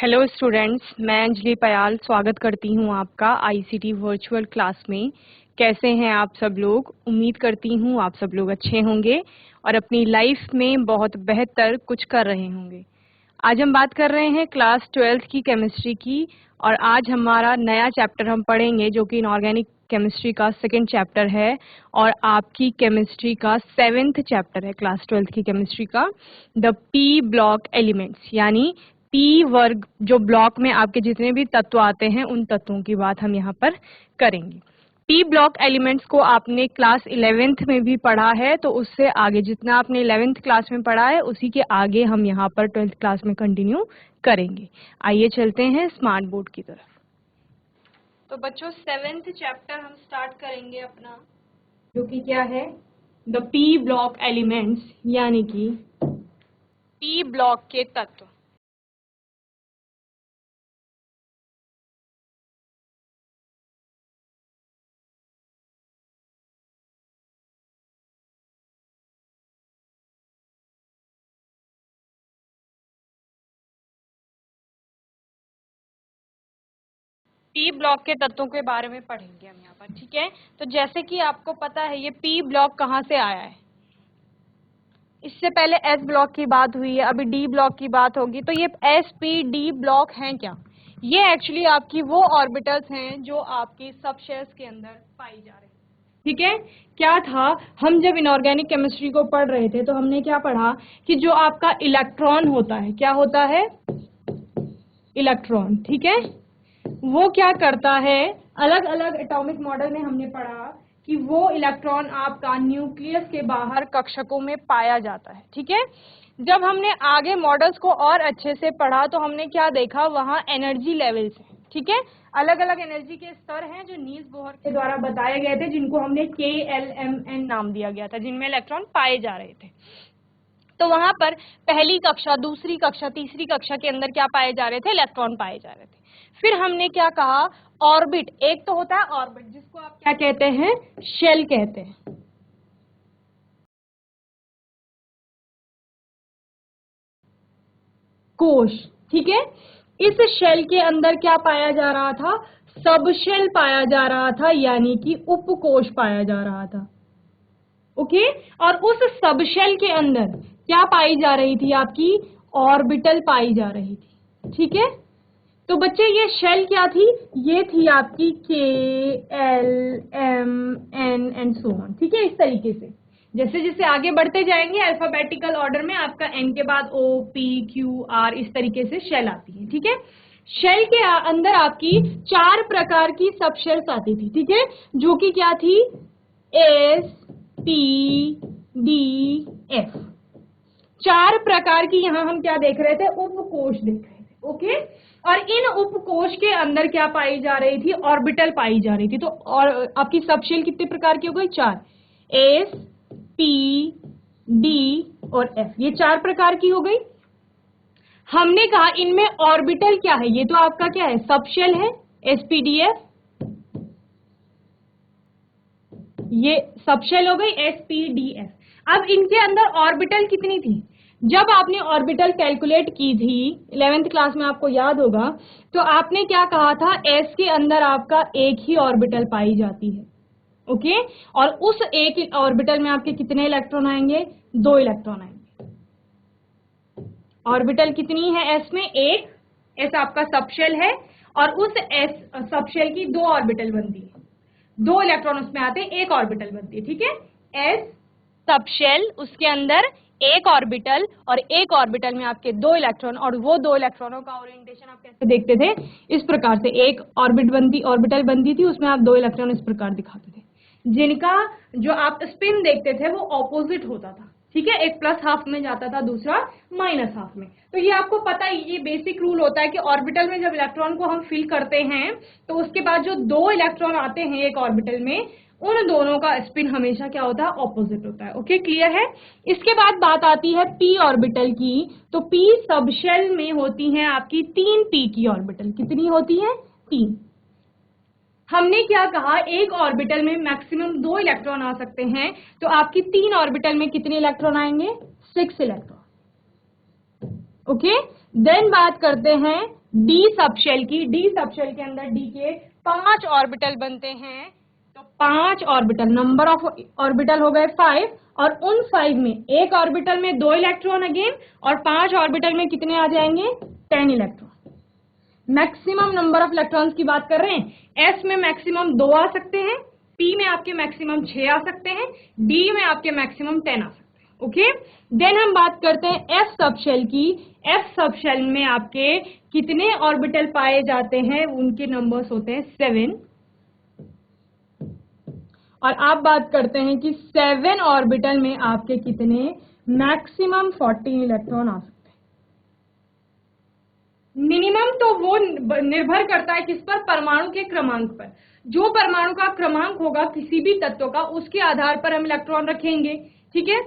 Hello students, मैं अंजलि पयाल स्वागत करती हूं आपका आईसीटी वर्चुअल क्लास में। कैसे हैं आप सब लोग? उम्मीद करती हूं आप सब लोग अच्छे होंगे और अपनी लाइफ में बहुत बेहतर कुछ कर रहे होंगे। आज हम बात कर रहे हैं क्लास 12th की केमिस्ट्री की और आज हमारा नया चैप्टर हम पढ़ेंगे जो कि इनऑर्गेनिक केमिस्ट्री का सेकंड चैप्टर है और आपकी केमिस्ट्री का 7th चैप्टर है क्लास 12th की केमिस्ट्री का, द पी ब्लॉक एलिमेंट्स, यानी पी वर्ग जो ब्लॉक में आपके जितने भी तत्व आते हैं उन तत्वों की बात हम यहाँ पर करेंगे। पी ब्लॉक एलिमेंट्स को आपने क्लास 11th में भी पढ़ा है, तो उससे आगे जितना आपने 11th क्लास में पढ़ा है उसी के आगे हम यहाँ पर 12th क्लास में कंटिन्यू करेंगे। आइए चलते हैं स्मार्ट बोर्ड की तरफ। तो बच्चों 7th चैप्टर हम स्टार्ट करेंगे अपना, जो कि क्या है, द पी ब्लॉक एलिमेंट्स, यानी कि पी ब्लॉक के तत्व। पी ब्लॉक के तत्वों के बारे में पढ़ेंगे हम यहाँ पर, ठीक है। तो जैसे कि आपको पता है ये पी ब्लॉक कहाँ से आया है। इससे पहले एस ब्लॉक की बात हुई है, अभी डी ब्लॉक की बात होगी। तो ये एस पी डी ब्लॉक हैं क्या? ये एक्चुअली आपकी वो ऑर्बिटल्स हैं जो आपकी सब शेल्स के अंदर पाई जा रही है, ठीक है। क्या था, हम जब इनऑर्गेनिक केमिस्ट्री को पढ़ रहे थे तो हमने क्या पढ़ा कि जो आपका इलेक्ट्रॉन होता है, क्या होता है, इलेक्ट्रॉन, ठीक है। वो क्या करता है, अलग अलग एटॉमिक मॉडल में हमने पढ़ा कि वो इलेक्ट्रॉन आपका न्यूक्लियस के बाहर कक्षकों में पाया जाता है, ठीक है। जब हमने आगे मॉडल्स को और अच्छे से पढ़ा तो हमने क्या देखा, वहां एनर्जी लेवल्स हैं, ठीक है। अलग अलग एनर्जी के स्तर हैं जो नील्स बोहर के द्वारा बताए गए थे, जिनको हमने KLMN नाम दिया गया था, जिनमें इलेक्ट्रॉन पाए जा रहे थे। तो वहां पर पहली कक्षा, दूसरी कक्षा, तीसरी कक्षा के अंदर क्या पाए जा रहे थे, इलेक्ट्रॉन पाए जा रहे थे। फिर हमने क्या कहा, ऑर्बिट, एक तो होता है ऑर्बिट जिसको आप क्या कहते हैं, शेल कहते हैं, कोश, ठीक है। इस शेल के अंदर क्या पाया जा रहा था, सब शेल पाया जा रहा था, यानी कि उपकोश पाया जा रहा था, ओके। और उस सब शेल के अंदर क्या पाई जा रही थी, आपकी ऑर्बिटल पाई जा रही थी, ठीक है। तो बच्चे ये शेल क्या थी, ये थी आपकी KLMN एंड सो ऑन, ठीक है। इस तरीके से जैसे जैसे आगे बढ़ते जाएंगे अल्फाबेटिकल ऑर्डर में आपका N के बाद O, P, Q, R इस तरीके से शेल आती है, ठीक है। शेल के अंदर आपकी 4 प्रकार की सब शेल्स आती थी, ठीक है, जो कि क्या थी, S, P, D, F। 4 प्रकार की यहां हम क्या देख रहे थे, उपकोश देख रहे थे, ओके। और इन उपकोश के अंदर क्या पाई जा रही थी, ऑर्बिटल पाई जा रही थी। तो और आपकी सबशेल कितने प्रकार की हो गई, 4, S, P, D और F, ये 4 प्रकार की हो गई। हमने कहा इनमें ऑर्बिटल क्या है, ये तो आपका क्या है, सबशेल है, SPDF, ये सबशेल हो गई SPDF। अब इनके अंदर ऑर्बिटल कितनी थी, जब आपने ऑर्बिटल कैलकुलेट की थी 11th क्लास में, आपको याद होगा, तो आपने क्या कहा था, S के अंदर आपका एक ही ऑर्बिटल पाई जाती है, ओके। और उस एक ऑर्बिटल में आपके कितने इलेक्ट्रॉन आएंगे, 2 इलेक्ट्रॉन आएंगे। ऑर्बिटल कितनी है S में, एक, S आपका सबशेल है और उस S सबशेल की 2 ऑर्बिटल बनती है, 2 इलेक्ट्रॉन उसमें आते हैं, एक ऑर्बिटल बनती है, ठीक है। S सबशेल, उसके अंदर एक ऑर्बिटल और एक ऑर्बिटल में आपके 2 इलेक्ट्रॉन, और वो 2 इलेक्ट्रॉनों का ओरिएंटेशन आप कैसे देखते थे, इस प्रकार से, एक ऑर्बिटल बनती थी, उसमें आप 2 इलेक्ट्रॉन इस प्रकार दिखाते थे, जिनका जो आप स्पिन देखते थे वो ऑपोजिट होता था, ठीक है। एक प्लस हाफ में जाता था, दूसरा माइनस हाफ में। तो ये आपको पता है, ये बेसिक रूल होता है कि ऑर्बिटल में जब इलेक्ट्रॉन को हम फिल करते हैं तो उसके बाद जो 2 इलेक्ट्रॉन आते हैं एक ऑर्बिटल में, उन दोनों का स्पिन हमेशा क्या होता है, ऑपोजिट होता है, ओके, क्लियर है। इसके बाद बात आती है पी ऑर्बिटल की। तो पी सबशेल में होती हैं आपकी 3 पी की ऑर्बिटल, कितनी होती है, 3। हमने क्या कहा, एक ऑर्बिटल में मैक्सिमम 2 इलेक्ट्रॉन आ सकते हैं, तो आपकी 3 ऑर्बिटल में कितने इलेक्ट्रॉन आएंगे, 6 इलेक्ट्रॉन, ओके। देन बात करते हैं डी सबशेल की, डी सबशेल के अंदर डी के 5 ऑर्बिटल बनते हैं। तो 5 ऑर्बिटल, नंबर ऑफ ऑर्बिटल हो गए 5, और उन 5 में एक ऑर्बिटल में 2 इलेक्ट्रॉन अगेन, और 5 ऑर्बिटल में कितने आ जाएंगे? 10 electron. Maximum number of electrons की बात कर रहे हैं। एस में मैक्सिमम 2 आ सकते हैं, पी में आपके मैक्सिमम 6 आ सकते हैं, डी में आपके मैक्सिमम 10 आ सकते हैं। ओके, देन हम बात करते हैं एफ सबशेल की। एफ सबशेल में आपके कितने ऑर्बिटल पाए जाते हैं? उनके नंबर्स होते हैं 7। और आप बात करते हैं कि 7 ऑर्बिटल में आपके कितने? मैक्सिमम 14 इलेक्ट्रॉन आ सकते हैं। मिनिमम तो वो निर्भर करता है किस पर? परमाणु के क्रमांक पर। जो परमाणु का क्रमांक होगा किसी भी तत्व का, उसके आधार पर हम इलेक्ट्रॉन रखेंगे। ठीक है,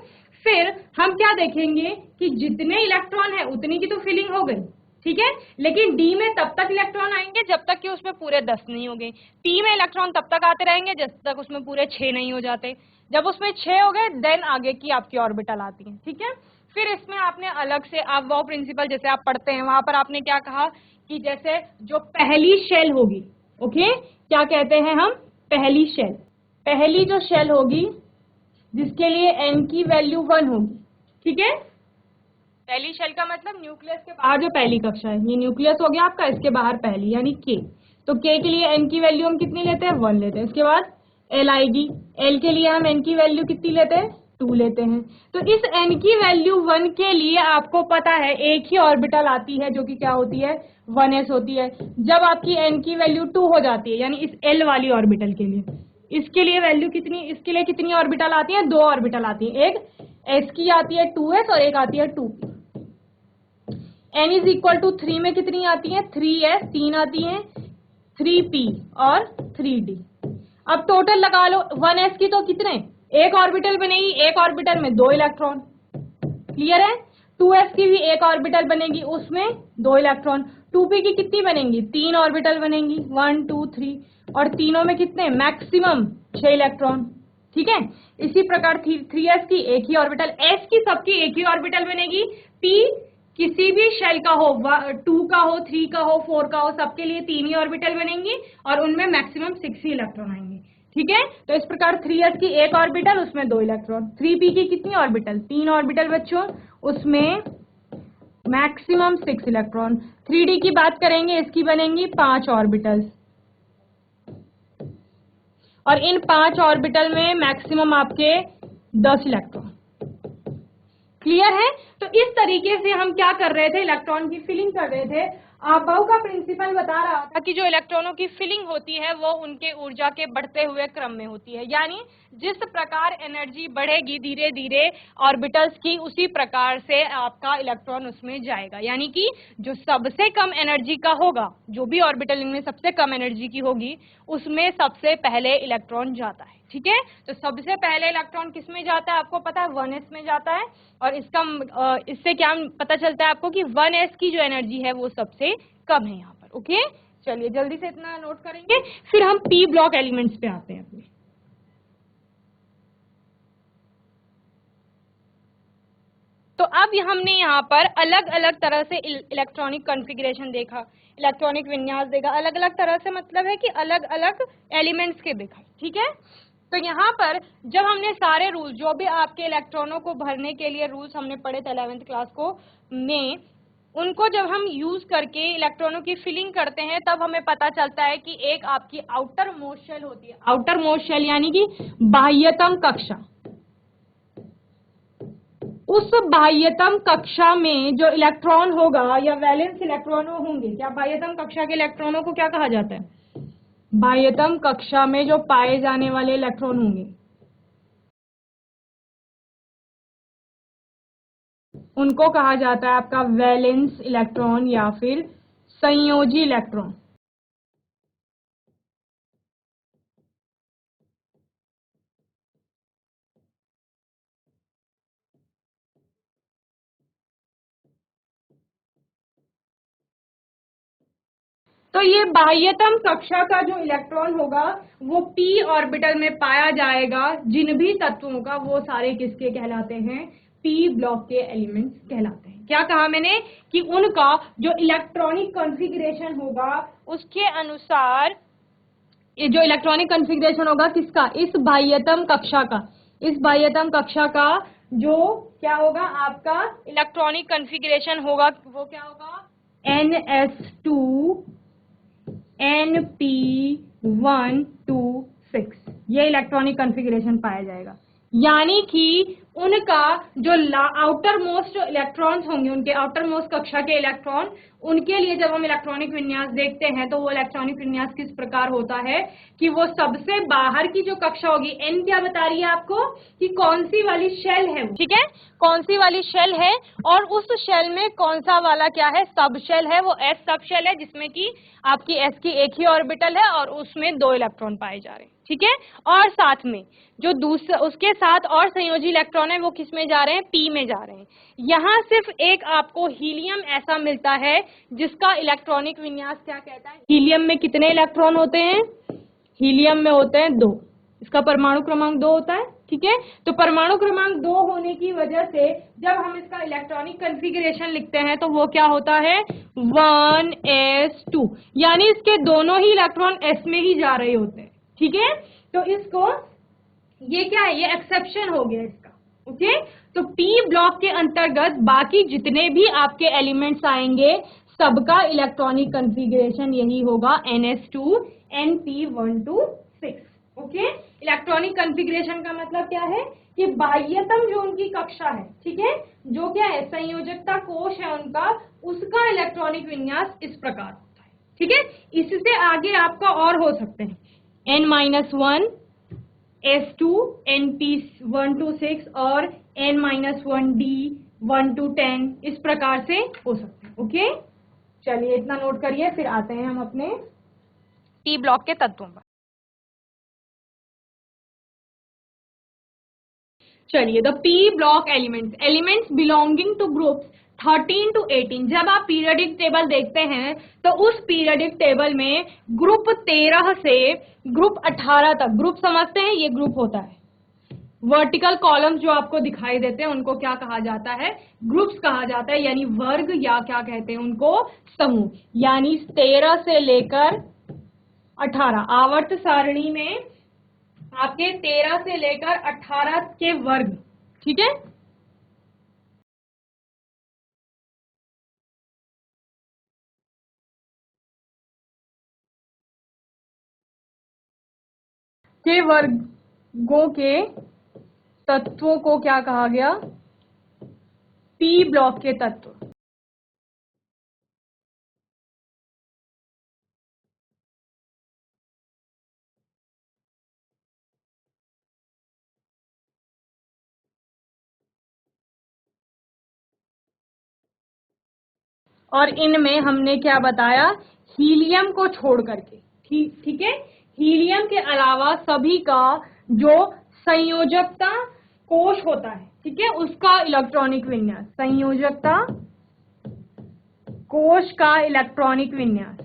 फिर हम क्या देखेंगे कि जितने इलेक्ट्रॉन है उतनी की तो फिलिंग हो गई। ठीक है, लेकिन डी में तब तक इलेक्ट्रॉन आएंगे जब तक कि उसमें पूरे 10 नहीं हो गए। पी में इलेक्ट्रॉन तब तक आते रहेंगे जब तक उसमें पूरे 6 नहीं हो जाते। जब उसमें 6 हो गए देन आगे की आपकी ऑर्बिटल आती है। ठीक है, फिर इसमें आपने अलग से आप वो प्रिंसिपल जैसे आप पढ़ते हैं वहां पर आपने क्या कहा कि जैसे जो पहली शेल होगी, ओके, क्या कहते हैं हम? पहली शेल। पहली जो शेल होगी जिसके लिए n की वैल्यू 1 होगी। ठीक है, पहली शेल का मतलब न्यूक्लियस के बाहर जो पहली कक्षा है, ये न्यूक्लियस हो गया आपका, इसके बाहर पहली यानी k। तो k के लिए n की वैल्यू हम कितनी लेते हैं? 1 लेते हैं। इसके बाद l आएगी, l के लिए हम n की वैल्यू कितनी लेते हैं? 2 लेते हैं। तो इस n की वैल्यू 1 के लिए आपको पता है एक ही ऑर्बिटल आती है जो कि क्या होती है? 1s होती है। जब आपकी n की वैल्यू 2 हो जाती है, यानी इस l वाली ऑर्बिटल के लिए, इसके लिए वैल्यू कितनी? इसके लिए कितनी ऑर्बिटल आती है? 2 ऑर्बिटल आती है। एक s की आती है 2s और एक आती है 2p। n is equal to 3 में कितनी आती है? 3s, 3 आती है, 3p और 3d। अब टोटल लगा लो 1s की तो कितने? एक ऑर्बिटल बनेगी, एक ऑर्बिटल में 2 इलेक्ट्रॉन। क्लियर है? 2s की भी एक ऑर्बिटल बनेगी, उसमें 2 इलेक्ट्रॉन। 2p की कितनी बनेंगी? 3 ऑर्बिटल बनेंगी, 1 2 3, और तीनों में कितने? Maximum 6 electron. ठीक है, इसी प्रकार 3s की एक ही ऑर्बिटल, s की सबकी एक ही ऑर्बिटल बनेगी, p किसी भी शेल का हो, 2 का हो, 3 का हो, 4 का हो, सबके लिए 3 ही ऑर्बिटल बनेंगी और उनमें मैक्सिमम 6 ही इलेक्ट्रॉन आएंगे। ठीक है, तो इस प्रकार 3s की एक ऑर्बिटल, उसमें 2 इलेक्ट्रॉन। 3p की कितनी ऑर्बिटल? 3 ऑर्बिटल बच्चों, उसमें मैक्सिमम 6 इलेक्ट्रॉन। 3d की बात करेंगे, इसकी बनेंगी 5 ऑर्बिटल्स, और इन 5 ऑर्बिटल में मैक्सिमम आपके 10 इलेक्ट्रॉन। क्लियर है? तो इस तरीके से हम क्या कर रहे थे? इलेक्ट्रॉन की फिलिंग कर रहे थे। अबाव का प्रिंसिपल बता रहा था कि जो इलेक्ट्रॉनों की फिलिंग होती है वो उनके ऊर्जा के बढ़ते हुए क्रम में होती है, यानी जिस प्रकार एनर्जी बढ़ेगी धीरे धीरे ऑर्बिटल्स की, उसी प्रकार से आपका इलेक्ट्रॉन उसमें जाएगा। यानी कि जो सबसे कम एनर्जी का होगा, जो भी ऑर्बिटल इनमें सबसे कम एनर्जी की होगी, उसमें सबसे पहले इलेक्ट्रॉन जाता है। ठीक है, तो सबसे पहले इलेक्ट्रॉन किस में जाता है? आपको पता है 1s में जाता है। और इससे क्या पता चलता है आपको कि 1s की जो एनर्जी है वो सबसे कम है यहाँ पर। ओके, चलिए जल्दी से इतना नोट करेंगे, फिर हम p ब्लॉक एलिमेंट्स पे आते हैं अपने। तो अब हमने यहाँ पर अलग अलग तरह से इलेक्ट्रॉनिक कॉन्फ़िगरेशन देखा, इलेक्ट्रॉनिक विन्यास देखा, अलग अलग तरह से मतलब है कि अलग अलग एलिमेंट्स के देखा। ठीक है, तो यहाँ पर जब हमने सारे रूल, जो भी आपके इलेक्ट्रॉनों को भरने के लिए रूल्स हमने पढ़े थे 11th क्लास को में, उनको जब हम यूज करके इलेक्ट्रॉनों की फिलिंग करते हैं तब हमें पता चलता है कि एक आपकी आउटर मोस्ट शेल होती है। आउटर मोस्ट शेल यानी कि बाह्यतम कक्षा। उस बाह्यतम कक्षा में जो इलेक्ट्रॉन होगा या वैलेंस इलेक्ट्रॉन होंगे, क्या बाह्यतम कक्षा के इलेक्ट्रॉनों को क्या कहा जाता है? बाह्यतम कक्षा में जो पाए जाने वाले इलेक्ट्रॉन होंगे उनको कहा जाता है आपका वैलेंस इलेक्ट्रॉन या फिर संयोजी इलेक्ट्रॉन। तो ये बाह्यतम कक्षा का जो इलेक्ट्रॉन होगा वो p ऑर्बिटल में पाया जाएगा। जिन भी तत्वों का, वो सारे किसके कहलाते हैं? p ब्लॉक के एलिमेंट्स कहलाते हैं। क्या कहा मैंने कि उनका जो इलेक्ट्रॉनिक कॉन्फ़िगरेशन होगा उसके अनुसार, ये जो इलेक्ट्रॉनिक कॉन्फ़िगरेशन होगा किसका, इस बाह्यतम कक्षा का, इस बाह्यतम कक्षा का जो क्या होगा आपका इलेक्ट्रॉनिक कॉन्फ़िगरेशन होगा वो क्या होगा, NS2 NP126, ये इलेक्ट्रॉनिक कॉन्फ़िगरेशन पाया जाएगा। यानी कि उनका जो आउटर मोस्ट इलेक्ट्रॉन्स होंगे, उनके आउटर मोस्ट कक्षा के इलेक्ट्रॉन, उनके लिए जब हम इलेक्ट्रॉनिक विन्यास देखते हैं तो वो इलेक्ट्रॉनिक विन्यास किस प्रकार होता है कि वो सबसे बाहर की जो कक्षा होगी, एन क्या बता रही है आपको कि कौन सी वाली शेल है, ठीक है, कौन सी वाली शेल है, और उस शेल में कौन सा वाला क्या है, सब शेल है, वो एस सब शेल है जिसमें कि आपकी एस की एक ही ऑर्बिटल है और उसमें 2 इलेक्ट्रॉन पाए जा रहे हैं, ठीक है। और साथ में जो दूसरा उसके साथ और संयोजी इलेक्ट्रॉन है वो किस में जा रहे हैं, पी में जा रहे हैं। यहाँ सिर्फ एक आपको हीलियम ऐसा मिलता है जिसका इलेक्ट्रॉनिक विन्यास क्या कहता है, हीलियम में कितने इलेक्ट्रॉन होते हैं, हीलियम में होते हैं 2, इसका परमाणु क्रमांक 2 होता है, ठीक है। तो परमाणु क्रमांक 2 होने की वजह से जब हम इसका इलेक्ट्रॉनिक कॉन्फ़िगरेशन लिखते हैं तो वो क्या होता है 1s2, यानी इसके दोनों ही इलेक्ट्रॉन s में ही जा रहे होते हैं, ठीक है। तो इसको ये क्या है, ये एक्सेप्शन हो गया इसका, ओके। तो p ब्लॉक के अंतर्गत बाकी जितने भी आपके एलिमेंट्स आएंगे सबका इलेक्ट्रॉनिक कॉन्फ़िगरेशन यही होगा NS2 NP126, okay. Electronic configuration का मतलब क्या है कि बाह्यतम जो उनकी कक्षा है, ठीक है, जो क्या है संयोजकता कोश है उनका, उसका इलेक्ट्रॉनिक विन्यास इस प्रकार होता है, ठीक है। इससे आगे आपका और हो सकते हैं N-1 S2 NP126 और N-1D 1 to 10 इस प्रकार से हो सकते हैं, ओके। चलिए इतना नोट करिए, फिर आते हैं हम अपने P ब्लॉक के तत्वों पर। चलिए the P block elements belonging two groups 13 to 18, जब आप पीरियोडिक टेबल देखते हैं तो उस पीरियोडिक टेबल में ग्रुप 13 से ग्रुप 18 तक, ग्रुप समझते हैं, ये ग्रुप होता है, वर्टिकल कॉलम्स जो आपको दिखाई देते हैं उनको क्या कहा जाता है, ग्रुप्स कहा जाता है, यानी वर्ग या क्या कहते हैं उनको, समूह। यानी 13 से लेकर 18 आवर्त सारणी में आपके 13 से लेकर 18 के वर्ग, ठीक है। के वर्गों के तत्वों को क्या कहा गया, पी ब्लॉक के तत्व। और इनमें हमने क्या बताया, हीलियम को छोड़ करके, ठीक है, हीलियम के अलावा सभी का जो संयोजकता कोश होता है, ठीक है, उसका इलेक्ट्रॉनिक विन्यास, संयोजकता कोश का इलेक्ट्रॉनिक विन्यास,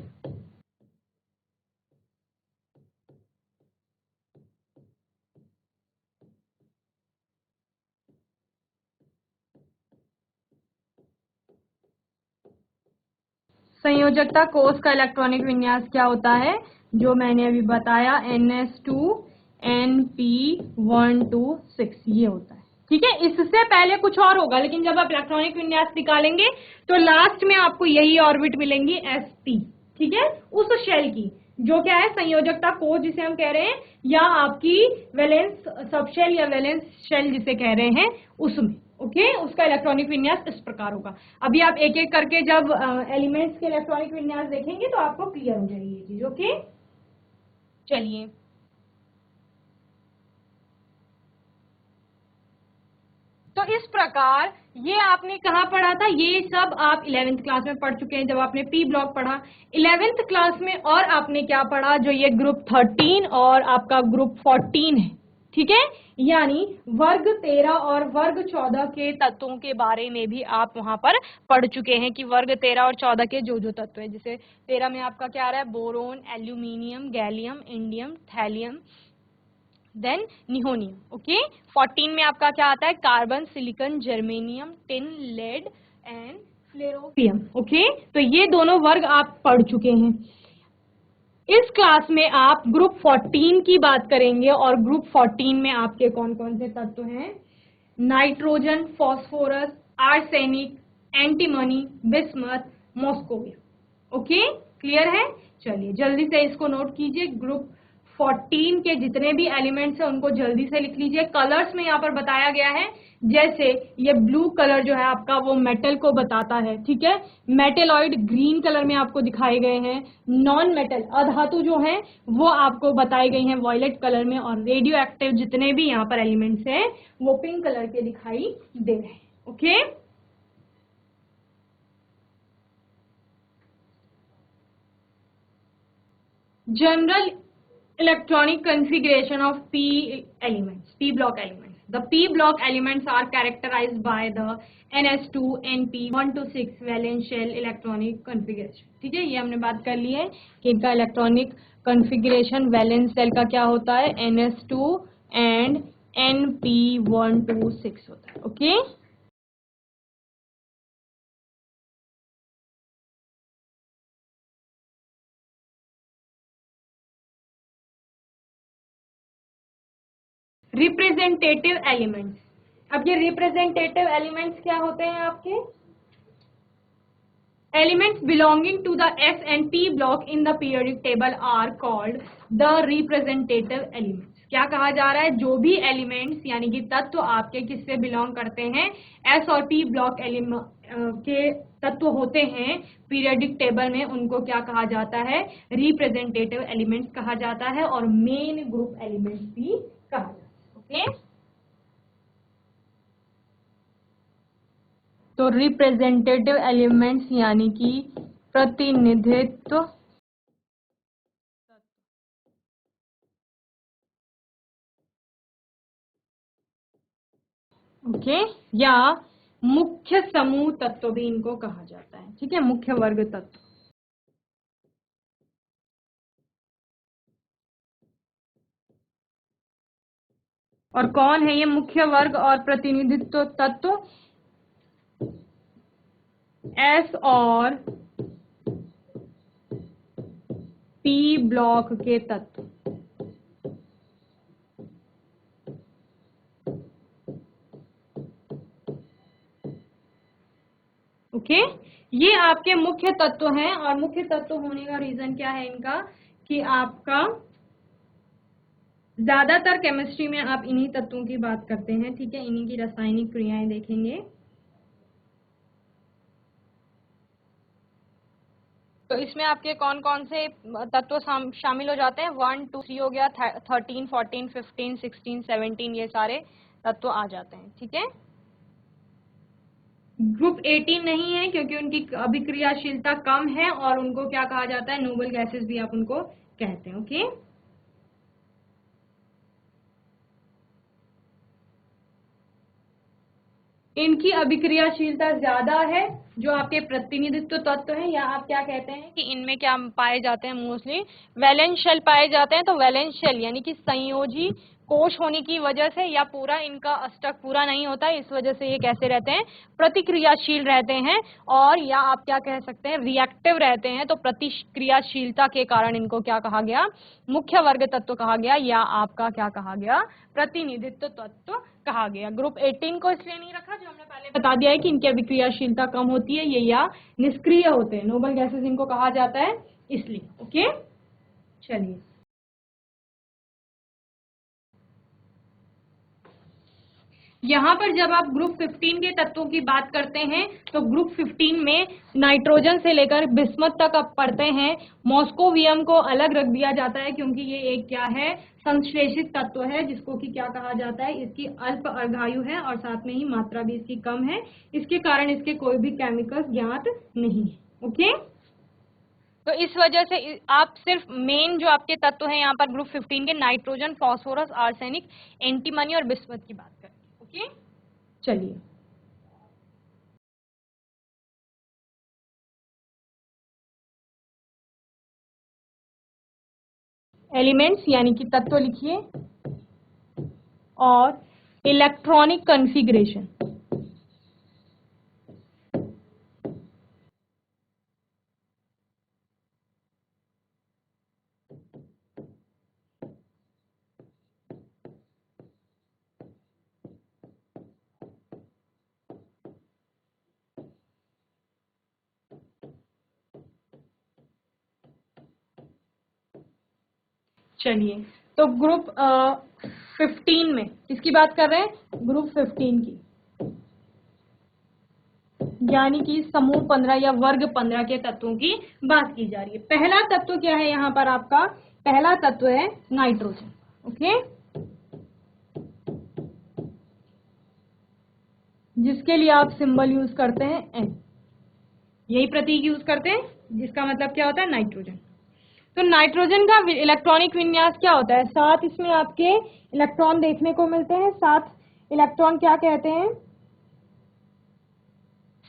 संयोजकता कोश का इलेक्ट्रॉनिक विन्यास क्या होता है, जो मैंने अभी बताया NS2 NP126 ये होता है, ठीक है। इससे पहले कुछ और होगा, लेकिन जब आप इलेक्ट्रॉनिक विन्यास निकालेंगे तो लास्ट में आपको यही ऑर्बिट मिलेंगी sp, ठीक है, उस शेल की जो क्या है संयोजकता कोश जिसे हम कह रहे हैं, या आपकी वैलेंस सबशेल या वैलेंस शेल जिसे कह रहे हैं उसमें, ओके, उसका इलेक्ट्रॉनिक विन्यास इस प्रकार होगा। अभी आप एक एक करके जब एलिमेंट्स के इलेक्ट्रॉनिक विन्यास देखेंगे तो आपको क्लियर हो जाएगी ये चीज, ओके। चलिए तो इस प्रकार ये आपने कहाँ पढ़ा था, ये सब आप 11th क्लास में पढ़ चुके हैं जब आपने पी ब्लॉक पढ़ा। 11th क्लास में और आपने क्या पढ़ा, जो ये ग्रुप 13 और आपका ग्रुप 14 है, ठीक है, यानी वर्ग 13 और वर्ग 14 के तत्वों के बारे में भी आप वहां पर पढ़ चुके हैं कि वर्ग 13 और 14 के जो जो तत्व है, जैसे 13 में आपका क्या आ रहा है, boron, aluminium, gallium, indium, thallium, then nihonium, okay. 14 में आपका क्या आता है, carbon, silicon, germanium, tin, lead, and flerovium. Okay, तो ये दोनों वर्ग आप पढ़ चुके हैं। इस क्लास में आप ग्रुप 14 की बात करेंगे और ग्रुप 14 में आपके कौन कौन से तत्व हैं? Nitrogen, phosphorus, arsenic, antimony, bismuth, moscovium. Okay, clear है? चलिए जल्दी से इसको नोट कीजिए। ग्रुप 14 के जितने भी एलिमेंट्स हैं उनको जल्दी से लिख लीजिए। कलर्स में यहाँ पर बताया गया है, जैसे ये ब्लू कलर जो है आपका वो मेटल को बताता है, ठीक है। मेटेलॉइड ग्रीन कलर में आपको दिखाए गए हैं। नॉन मेटल अधातु जो हैं वो आपको बताए गए हैं वॉयलेट कलर में, और रेडियो एक्टिव जितने भी यहाँ पर एलिमेंट्स हैं वो पिंक कलर के दिखाई दे रहे हैं। Okay, general electronic configuration of p elements, p block elements. The p block elements are characterized by the ns2 np 1 to 6 valence shell electronic configuration. ठीक है, ये हमने बात कर ली है कि इनका इलेक्ट्रॉनिक कॉन्फ़िगरेशन वैलेंस सेल का क्या होता है, ns2 एंड np1 to 6 होता है। Okay, representative elements. अब ये रिप्रेजेंटेटिव एलिमेंट्स क्या होते हैं आपके? Elements belonging to the S and P block in the periodic table are called the representative elements. क्या कहा जा रहा है? जो भी एलिमेंट्स यानी कि तत्व आपके किससे बिलोंग करते हैं, एस और पी ब्लॉक के तत्व होते हैं पीरियडिक टेबल में, उनको क्या कहा जाता है? रिप्रेजेंटेटिव एलिमेंट्स कहा जाता है, और मेन ग्रुप एलिमेंट्स भी कहा जाता है। ओके, तो रिप्रेजेंटेटिव एलिमेंट्स यानी कि प्रतिनिधित्व ओके, या मुख्य समूह तत्व भी इनको कहा जाता है। ठीक है, मुख्य वर्ग तत्व। और कौन है ये मुख्य वर्ग और प्रतिनिधित्व तत्व? एस और पी ब्लॉक के तत्व। ओके, ये आपके मुख्य तत्व हैं, और मुख्य तत्व होने का रीजन क्या है इनका, कि आपका ज्यादातर केमिस्ट्री में आप इन्हीं तत्वों की बात करते हैं। ठीक है, इन्हीं की रासायनिक क्रियाएं देखेंगे। तो इसमें आपके कौन कौन से तत्व शामिल हो जाते हैं? 1 2 3 हो गया, 13 14 15 16 17 ये सारे तत्व आ जाते हैं। ठीक है, ग्रुप 18 नहीं है क्योंकि उनकी अभिक्रियाशीलता कम है, और उनको क्या कहा जाता है? नोबल गैसेस भी आप उनको कहते हैं। ओके, इनकी अभिक्रियाशीलता ज्यादा है जो आपके प्रतिनिधित्व तत्व हैं, या आप क्या कहते हैं कि इनमें क्या पाए जाते हैं? मोस्टली वैलेंस शेल पाए जाते हैं। तो वैलेंस शेल यानी कि संयोजी कोश होने की वजह से, या पूरा इनका अष्टक पूरा नहीं होता है, इस वजह से ये कैसे रहते हैं? प्रतिक्रियाशील रहते हैं, और या आप क्या कह सकते हैं? रिएक्टिव रहते हैं। तो प्रतिक्रियाशीलता के कारण इनको क्या कहा गया? मुख्य वर्ग तत्व कहा गया, या आपका क्या कहा गया? प्रतिनिधित्व तत्व कहा गया। ग्रुप 18 को इसलिए नहीं रखा, जो हमने पहले बता दिया है कि इनकी अभिक्रियाशीलता कम होती है, ये या निष्क्रिय होते हैं, नोबल गैसेस इनको कहा जाता है इसलिए। ओके, चलिए यहाँ पर जब आप ग्रुप 15 के तत्वों की बात करते हैं तो ग्रुप 15 में नाइट्रोजन से लेकर बिस्मथ तक आप पढ़ते हैं। मॉस्कोवियम को अलग रख दिया जाता है क्योंकि ये एक क्या है? संश्लेषित तत्व है, जिसको कि क्या कहा जाता है? इसकी अल्प अर्धायु है, और साथ में ही मात्रा भी इसकी कम है। इसके कारण इसके कोई भी केमिकल्स ज्ञात नहीं है। ओके, तो इस वजह से आप सिर्फ मेन जो आपके तत्व हैं यहाँ पर ग्रुप 15 के, नाइट्रोजन, फॉस्फोरस, आर्सेनिक, एंटीमनी और बिस्मथ की बात करें। ओके, चलिए एलिमेंट्स यानी कि तत्व लिखिए, और इलेक्ट्रॉनिक कॉन्फ़िगरेशन। चलिए, तो ग्रुप 15 में किसकी बात कर रहे हैं? ग्रुप 15 की, यानी कि समूह 15 या वर्ग 15 के तत्वों की बात की जा रही है। पहला तत्व क्या है यहाँ पर? आपका पहला तत्व है नाइट्रोजन। ओके, जिसके लिए आप सिंबल यूज करते हैं N, यही प्रतीक यूज करते हैं, जिसका मतलब क्या होता है? नाइट्रोजन। तो नाइट्रोजन का इलेक्ट्रॉनिक विन्यास क्या होता है? 7 इसमें आपके इलेक्ट्रॉन देखने को मिलते हैं। 7 इलेक्ट्रॉन क्या कहते हैं?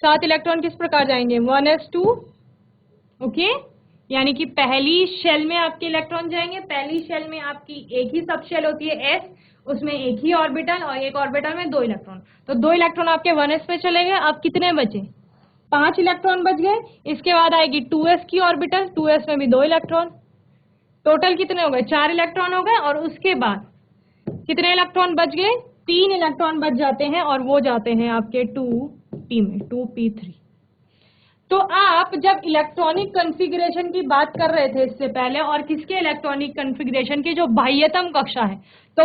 7 इलेक्ट्रॉन किस प्रकार जाएंगे? 1s2। ओके, यानी कि पहली शेल में आपके इलेक्ट्रॉन जाएंगे। पहली शेल में आपकी एक ही सब शेल होती है s, उसमें एक ही ऑर्बिटल, और एक ऑर्बिटल में 2 इलेक्ट्रॉन। तो 2 इलेक्ट्रॉन आपके 1s पे चले गए। अब कितने बचे? 5 इलेक्ट्रॉन बच गए। इसके बाद आएगी 2s की ऑर्बिटल, 2s में भी 2 इलेक्ट्रॉन। टोटल कितने हो गए? 4 इलेक्ट्रॉन हो गए। और उसके बाद कितने इलेक्ट्रॉन बच गए? 3 इलेक्ट्रॉन बच जाते हैं, और वो जाते हैं आपके 2p में, 2p3। तो आप जब इलेक्ट्रॉनिक कॉन्फ़िगरेशन की बात कर रहे थे इससे पहले, और किसके इलेक्ट्रॉनिक कॉन्फ़िगरेशन की? जो बाह्यतम कक्षा है। तो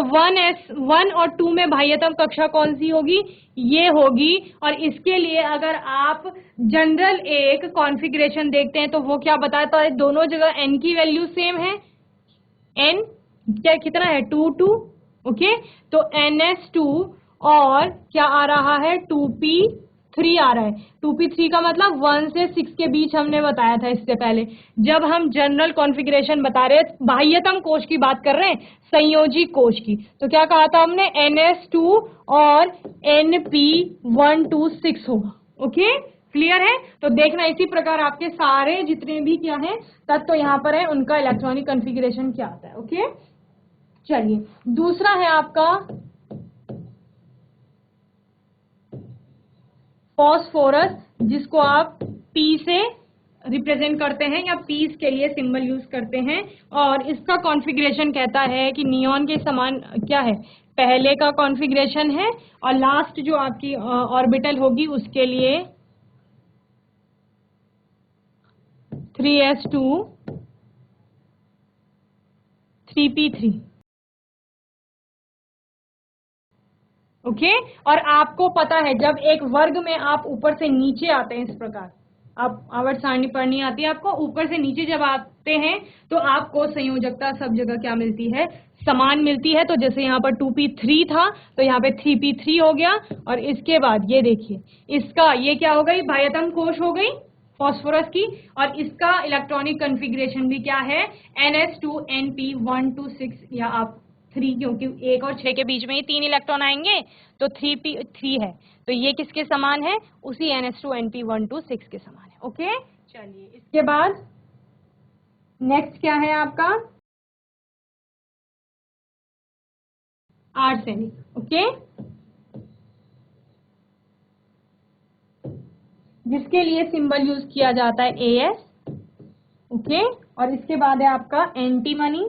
1 और 2 में बाह्यतम कक्षा कौन सी होगी? ये होगी। और इसके लिए अगर आप जनरल एक कॉन्फ़िगरेशन देखते हैं तो वो क्या बताता है? दोनों जगह n की वैल्यू सेम है। n क्या कितना है? 2 ओके, तो NS2 और क्या आ रहा है? 2p3 आ रहा है। 2p3 का मतलब 1 से 6 के बीच हमने बताया था इससे पहले, जब हम जनरल कॉन्फ़िगरेशन बता रहे हैं, बाह्यतम कोश की बात कर रहे हैं, संयोजी कोश की। तो क्या कहा था हमने? NS2 और NP126 होगा। ओके, क्लियर है? तो देखना इसी प्रकार आपके सारे जितने भी क्या है तत्व यहाँ पर है, उनका इलेक्ट्रॉनिक कॉन्फ़िगरेशन क्या आता है। ओके, चलिए, दूसरा है आपका फॉस्फोरस, जिसको आप P से रिप्रेजेंट करते हैं या पीस के लिए सिंबल यूज करते हैं। और इसका कॉन्फ़िगरेशन कहता है कि नियॉन के समान क्या है? पहले का कॉन्फ़िगरेशन है, और लास्ट जो आपकी ऑर्बिटल होगी उसके लिए 3s2 3p3। ओके, और आपको पता है जब एक वर्ग में आप ऊपर से नीचे आते हैं, इस प्रकार आप आवर्त सारणी पढ़नी आती है आपको, ऊपर से नीचे जब आते हैं तो आपको संयोजकता सब जगह क्या मिलती है? समान मिलती है। तो जैसे यहाँ पर 2p3 था तो यहाँ पे 3p3 हो गया। और इसके बाद ये देखिए, इसका ये क्या हो गई? बाह्यतम कोश हो गई फॉस्फोरस की। और इसका इलेक्ट्रॉनिक कॉन्फ़िगरेशन भी क्या है? NS2NP126, या आप 3, क्योंकि 1 और 6 के बीच में ही 3 इलेक्ट्रॉन आएंगे, तो 3p3 है। तो ये किसके समान है? उसी NS2NP126 के समान है। ओके, चलिए, इसके बाद नेक्स्ट क्या है आपका? आर्सेनिक। ओके, जिसके लिए सिंबल यूज किया जाता है AS। ओके, और इसके बाद है आपका एंटीमनी,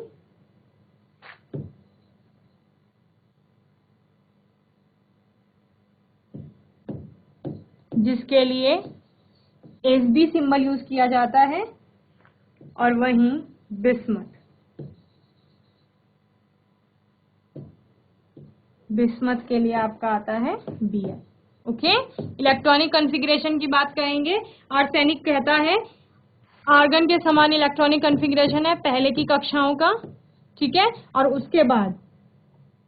जिसके लिए SB सिंबल यूज किया जाता है। और वहीं बिस्मथ, बिस्मथ के लिए आपका आता है Br। ओके, इलेक्ट्रॉनिक कॉन्फ़िगरेशन की बात करेंगे। आर्सेनिक कहता है आर्गन के समान इलेक्ट्रॉनिक कॉन्फ़िगरेशन है पहले की कक्षाओं का, ठीक है। और उसके बाद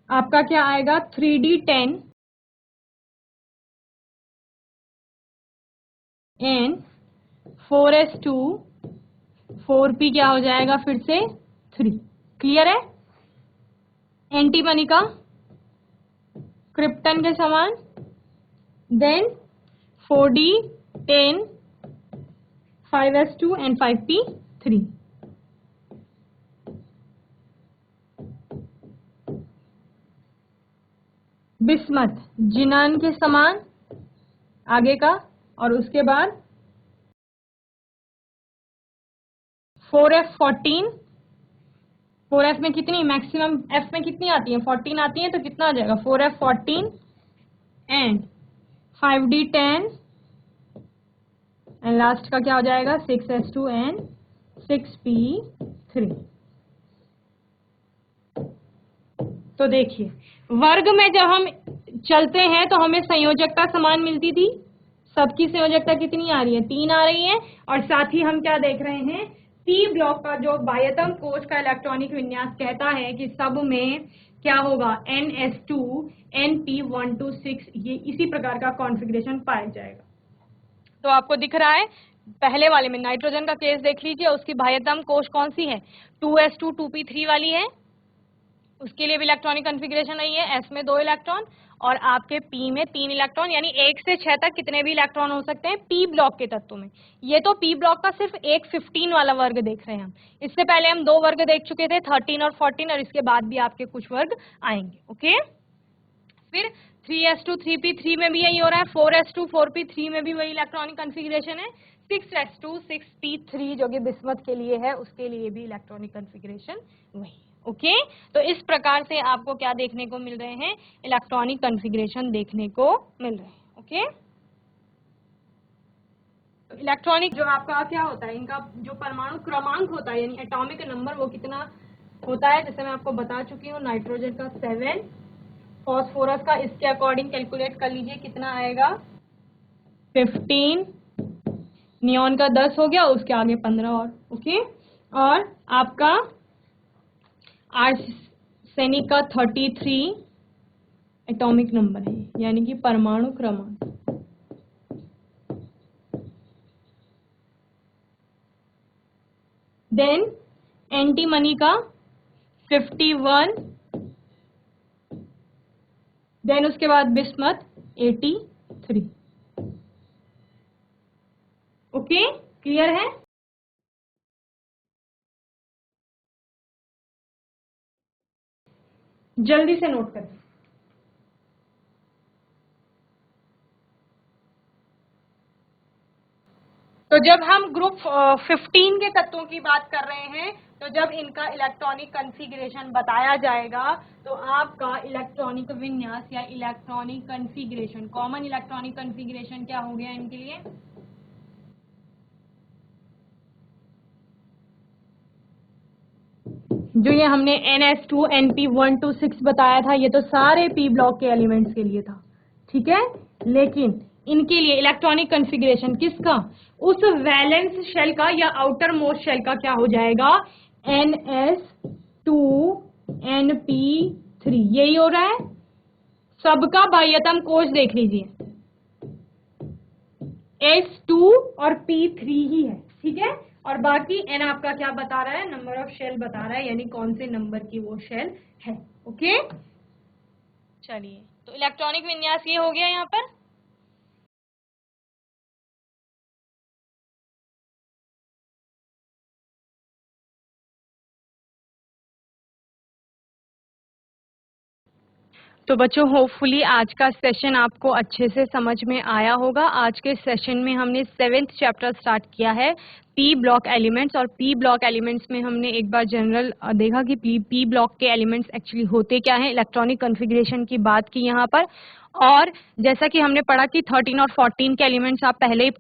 आपका क्या आएगा? 3d10 एंड 4s2 4p क्या हो जाएगा? फिर से 3। क्लियर है? एंटीमनी का क्रिप्टन के समान, then 4d10 5s2 and 5p3। Bismuth जिनान के समान आगे का। और उसके बाद 4f14, 4f में कितनी मैक्सिमम, f में कितनी आती है? 14 आती है, तो कितना आ जाएगा? 4f14 and 5d10 and last का क्या हो जाएगा? 6s2 and 6p3। तो देखिए वर्ग में जब हम चलते हैं तो हमें संयोजकता समान मिलती थी, सबकी संयोजकता कितनी आ रही है, 3 आ रही है। और साथ ही हम क्या देख रहे हैं, पी ब्लॉक का जो बाह्यतम कोश का इलेक्ट्रॉनिक विन्यास कहता है कि सब में क्या होगा, NS2 NP126, ये इसी प्रकार का कॉन्फ़िगरेशन पाया जाएगा। तो आपको दिख रहा है पहले वाले में नाइट्रोजन का केस देख लीजिए, उसकी बाह्यतम कोश कौन सी है, 2s2 2p3 वाली है, उसके लिए भी इलेक्ट्रॉनिक कॉन्फ़िगरेशन नहीं है, S में 2 इलेक्ट्रॉन और आपके P में 3 इलेक्ट्रॉन, यानी 1 से 6 तक कितने भी इलेक्ट्रॉन हो सकते हैं P ब्लॉक के तत्व में। ये तो P ब्लॉक का सिर्फ एक 15 वाला वर्ग देख रहे हैं हम, इससे पहले हम 2 वर्ग देख चुके थे, 13 और 14, और इसके बाद भी आपके कुछ वर्ग आएंगे। ओके, फिर 3s2 3p3 में भी यही हो रहा है, 4s2 4p3 में भी वही इलेक्ट्रॉनिक कॉन्फ़िगरेशन है, 6s2 6p3 जो कि बिस्मथ के लिए है, उसके लिए भी इलेक्ट्रॉनिक कॉन्फ़िगरेशन वही है। ओके, तो इस प्रकार से आपको क्या देखने को मिल रहे हैं, इलेक्ट्रॉनिक कॉन्फ़िगरेशन देखने को मिल रहे हैं। ओके, तो इलेक्ट्रॉनिक जो आपका क्या होता है, इनका जो परमाणु क्रमांक होता है यानी एटॉमिक नंबर, वो कितना होता है, जैसे मैं आपको बता चुकी हूँ, नाइट्रोजन का 7, फॉस्फोरस का इसके अकॉर्डिंग कैलकुलेट कर लीजिए कितना आएगा, 15, नियॉन का 10 हो गया, उसके आगे 15 और। ओके, और आपका आर्सेनिक का 33 एटॉमिक नंबर है, यानी कि परमाणु क्रमांक। देन एंटीमनी का 51, देन उसके बाद बिस्मथ 83। ओके, क्लियर है? जल्दी से नोट करें। तो जब हम ग्रुप 15 के तत्वों की बात कर रहे हैं, तो जब इनका इलेक्ट्रॉनिक कॉन्फ़िगरेशन बताया जाएगा तो आपका इलेक्ट्रॉनिक विन्यास या electronic configuration, common electronic configuration क्या हो गया इनके लिए, जो ये हमने NS2 NP126 बताया था, ये तो सारे P ब्लॉक के एलिमेंट्स के लिए था, ठीक है। लेकिन इनके लिए इलेक्ट्रॉनिक कॉन्फ़िगरेशन किसका, उस वैलेंस शेल का या आउटर मोस्ट शेल का क्या हो जाएगा, NS2 NP3, यही हो रहा है। सबका बाह्यतम कोश देख लीजिए, S2 और P3 ही है, ठीक है। और बाकी N आपका क्या बता रहा है, नंबर ऑफ शेल बता रहा है, यानी कौन से नंबर की वो शेल है। ओके, चलिए, तो इलेक्ट्रॉनिक विन्यास ये हो गया यहाँ पर। तो बच्चों, होपफुली आज का सेशन आपको अच्छे से समझ में आया होगा। आज के सेशन में हमने 7th चैप्टर स्टार्ट किया है, पी ब्लॉक एलिमेंट्स। और पी ब्लॉक एलिमेंट्स में हमने एक बार जनरल देखा कि पी ब्लॉक के एलिमेंट्स एक्चुअली होते क्या हैं, इलेक्ट्रॉनिक कॉन्फ़िगरेशन की बात की यहाँ पर। और जैसा कि हमने पढ़ा कि 13 और 14 के एलिमेंट्स आप पहले ही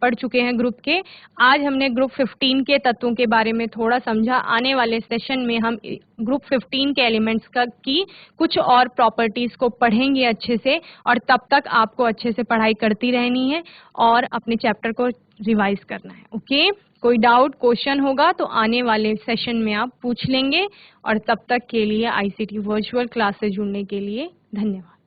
पढ़ चुके हैं ग्रुप के। आज हमने ग्रुप 15 के तत्वों के बारे में थोड़ा समझा। आने वाले सेशन में हम ग्रुप 15 के एलिमेंट्स की कुछ और प्रॉपर्टीज को पढ़ेंगे अच्छे से, और तब तक आपको अच्छे से पढ़ाई करती रहनी है और अपने चैप्टर को रिवाइज करना है। ओके, कोई डाउट क्वेश्चन होगा तो आने वाले सेशन में आप पूछ लेंगे। और तब तक के लिए ICT वर्चुअल क्लास से जुड़ने के लिए धन्यवाद।